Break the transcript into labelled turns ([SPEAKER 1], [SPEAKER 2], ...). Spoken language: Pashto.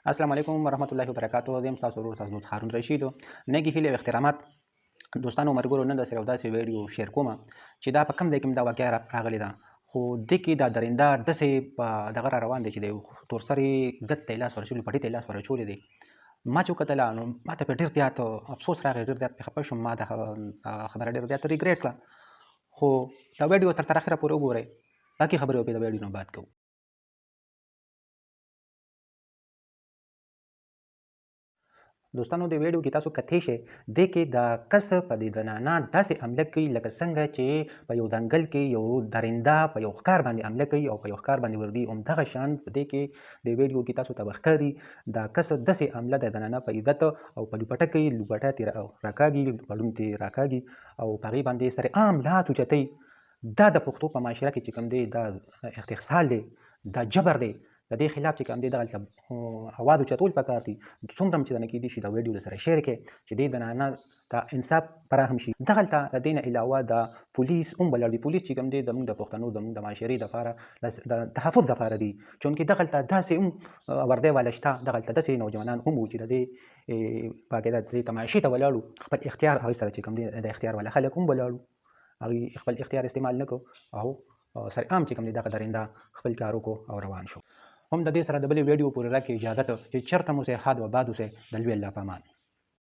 [SPEAKER 1] السلام علیکم ورحمت الله وبرکاتو. زه یم ستاسو ورور تاسو دوست هارون رشید. نګې هیلې او احترامات دوستانو ملګرو، نن درسره یو داسې ویډیو شیر کوم چې دا په کوم ځای کې دا واقعه راغلې ده، خو دې کې دا درنده داسې په دغه را روان دی چې د یو تورسرې ګت ته یې لاس ورچولی، پټي ته یې لاس ورچولی دی. ما چې وکتله نو ما ته پرې ډېر زیات افسوس راغی، ډېر زیات پرې خفه شوم. ما دا خبره ډېر زیات ریګریټ کړه. خو دا ویډیو تر اخره پورې وګورئ، باقي خبرې به د ویډیو نه بعد کوو. دوستانو د ویډیو کې تاسو کتلی شئ، دې کې د کس په دې زنانه داسې حمله کوي لکه څنګه چې په یو ځنګل کې یو درنده په یو ښکار باندې حمله کوي او په یو ښکار باندې ورځي. همدغه شان په دې کې د ویډیو کې تاسو ته به ښکاري دا کس داسې حمله د زنانه په عزت او په لوپټه کوي، لوپټه ترې راکاږي، پړون ترې راکاږي او په هغې باندې سرعام لاس اوچتوي. دا د پښتو په معاشره کې چې کوم دی دا استحصال دی، دا جبر دی. د دې خلاف چې کوم دی دغلته اواز اوچتول پکار دي. څومره هم چې نه کیدای شي دا ویډیو درسره شیر کړئ چې دې زنانه ته انصاف فراهم شي. دغلته د دې نه علاوه د پولیس هم ولاړ دي. پولیس چې کوم دی زموږ د پښتنو زموږ د معاشرې دپاره د تحفظ دپاره دي، چونکې دغلته داسې هم وردی والا شته، دغلته داسې نوجوانان هم وو چې د دې باقاعده دې تماشې ته ولاړو، خپل اختیار هغې سره چې کوم دی د اختیار والا خلک هم ولاړو، هغوی خپل اختیار استعمال نه کړو او سرعام چې کوم دی دغه درنده خپل کار وکړو او روان شو. هم د دې سره د بلې ویډیو پورې راکړئ اجازت چې چېرته مو اوسئ، ښاد و آباد اوسئ. د لوی الله په امان.